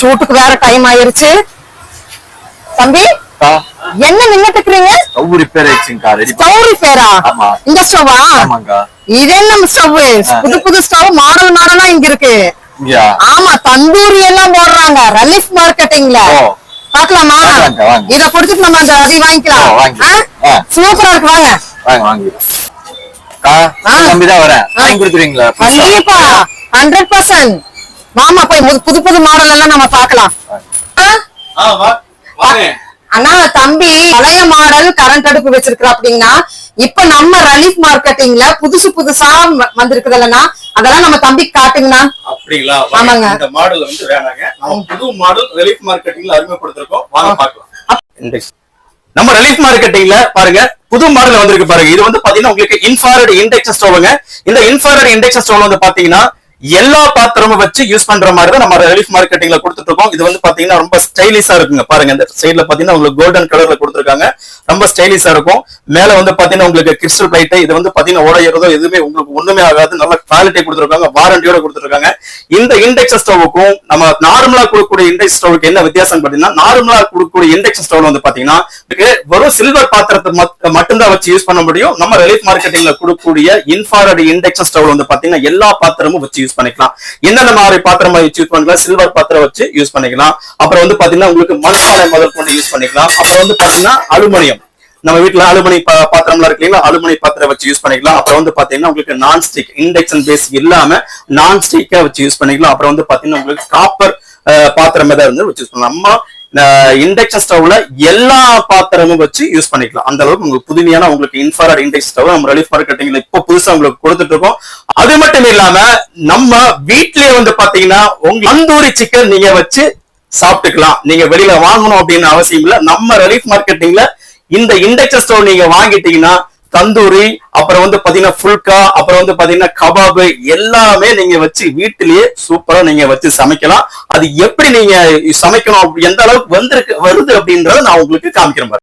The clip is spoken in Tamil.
ஷூட்டுக்கு வேற டைம் ஆயிருச்சு. தம்பி என்ன நின்னுட்டு இருக்கீங்க? ஸ்டவ் ரிப்பேர் ஆயிடுச்சுங்கக்கா. ஸ்டவ் ரிப்பேரா? ஆமா. இந்த ஸ்டவ்வா? ஆமாங்கா. இது என்ன ஸ்டவ்? புது புது ஸ்டவ் மாடல் மாடலா இங்க இருக்கு. ஆமா, தந்தூரி எல்லாம் போடுறாங்க ரிலீஃப் மார்க்கெட்டிங்ல. பாக்கலாமா? இத கொடுத்துட்டு நம்ம அந்த அதை வாங்கிக்கலாம். சூப்பரா இருக்கு, வாங்க வாங்க வாங்க. நம்பிதான் வரேன், வாங்கி கொடுத்துருவீங்களா? கண்டிப்பா 100%. வாமா போய் புது புது மாடல் எல்லாம் நம்ம பாக்கலாம். அண்ணா தம்பி பழைய மாடல் கரண்ட் அடுப்பு வச்சிருக்கிற அப்படின்னா இப்ப நம்ம ரிலீஃப் மார்க்கெட்டிங்ல புதுசு புதுசா வந்திருக்குதுல்லண்ணா, அதெல்லாம் நம்ம தம்பிக்கு காட்டுங்கண்ணா. அப்படிங்களா? ஆமாங்க. இந்த மாடல் வந்து வேணாங்க, நம்ம புது மாடல் ரிலீஃப் மார்க்கெட்டிங்ல அறிமுகப்படுத்திருக்கோம், வாங்க பார்க்கலாம். நம்ம ரிலீஃப் மார்க்கெட்டிங்ல பாருங்க புது மாடல் வந்திருக்கு பாருங்க. இது வந்து பாத்தீங்கன்னா உங்களுக்கு இன்ஃப்ராரெட் இண்டக்ஷன் ஸ்டவ்ங்க. இந்த இன்ஃப்ராரெட் இண்டக்ஷன் ஸ்டவ் வந்து பாத்தீங்கன்னா எல்லா பாத்திரமும் வச்சு யூஸ் பண்ற மாதிரி தான் நம்ம ரிலீஃப் மார்க்கெட்டிங்ல கொடுத்துட்டு இருக்கோம். இது வந்து பாத்தீங்கன்னா ரொம்ப ஸ்டைலிஷா இருக்குங்க. பாருங்க இந்த சைடுல பாத்தீங்கன்னா உங்களுக்கு கோல்டன் கலர்ல கொடுத்துருக்காங்க, ரொம்ப ஸ்டைலிஷா இருக்கும். மேல வந்து பாத்தீங்கன்னா உங்களுக்கு கிறிஸ்டல் பிளைட், இது வந்து பாத்தீங்கன்னா உடையறதோ எதுவுமே உங்களுக்கு ஒண்ணுமே ஆகாது, நல்ல குவாலிட்டி கொடுத்துருக்காங்க, வாரண்டியோட கொடுத்துருக்காங்க. இந்த இண்டக்ஷன் ஸ்டவ்வுக்கும் நம்ம நார்மலா கொடுக்கக்கூடிய இண்டக்ஷன் ஸ்டவ்வுக்கு என்ன வித்தியாசம் பாத்தீங்கன்னா, நார்மலா கொடுக்கக்கூடிய இண்டக்ஷன் ஸ்டவ் வந்து பாத்தீங்கன்னா வெறும் சில்வர் பாத்திரத்தை மட்டும்தான் வச்சு யூஸ் பண்ண முடியும். நம்ம ரிலீஃப் மார்க்கெட்டிங்ல கொடுக்கக்கூடிய இன்ஃப்ராரெட் இண்டக்ஷன் ஸ்டவ் வந்து பாத்தீங்கன்னா எல்லா பாத்திரமும் வச்சு யூஸ் பண்ணிக்கலாம். என்னென்ன மாதிரி பாத்திரம் யூஸ் பண்ணிக்கலாம்? சில்வர் பாத்திரம் வச்சு யூஸ் பண்ணிக்கலாம். அப்புறம் வந்து பாத்தீங்கன்னா உங்களுக்கு மண்பானை முதல் கொண்டு யூஸ் பண்ணிக்கலாம். அப்புறம் வந்து பாத்தீங்கன்னா அலுமினியம், நம்ம வீட்டுல அலுமினி பாத்திரம்லாம் இருக்கு இல்லைங்களா, அலுமினி பாத்திரம் வச்சு யூஸ் பண்ணிக்கலாம். அப்புறம் வந்து பாத்தீங்கன்னா உங்களுக்கு நான் ஸ்டிக் இண்டக்ஷன் பேஸ் இல்லாம நான் ஸ்டிக்கா வச்சு யூஸ் பண்ணிக்கலாம். அப்புறம் வந்து பாத்தீங்கன்னா உங்களுக்கு காப்பர் பாத்திரம் ஏதாவது இருந்து வச்சு யூஸ் பண்ணலாம். நம்ம இண்டக்ஷன் ஸ்டவ்ல எல்லா பாத்திரமும் வச்சு யூஸ் பண்ணிக்கலாம். அந்த அளவுக்கு உங்களுக்கு புதுமையான உங்களுக்கு இன்ஃப்ராரெட் இண்டக்ஷன் ஸ்டவ் நம்ம ரிலீஃப் மார்க்கெட்டிங்ல இப்போ புதுசா உங்களுக்கு கொடுத்துட்டு இருக்கோம். அது மட்டும் இல்லாம நம்ம வீட்லயே வந்து பாத்தீங்கன்னா உங்க தந்தூரி சிக்கன் நீங்க வச்சு சாப்பிட்டுக்கலாம். நீங்க வெளியில வாங்கணும் அப்படின்னு அவசியம் இல்ல. நம்ம ரிலீஃப் மார்க்கெட்டிங்ல இந்த இண்டக்ஷன் ஸ்டவ் நீங்க வாங்கிட்டீங்கன்னா தந்தூரி, அப்புறம் வந்து பாத்தீங்கன்னா ஃபுல்கா, அப்புறம் வந்து பாத்தீங்கன்னா கபாபு எல்லாமே நீங்க வச்சு வீட்டிலேயே சூப்பரா நீங்க வச்சு சமைக்கலாம். அது எப்படி நீங்க சமைக்கணும், எந்த அளவுக்கு வருது அப்படின்றத நான் உங்களுக்கு காமிக்கிறேன்.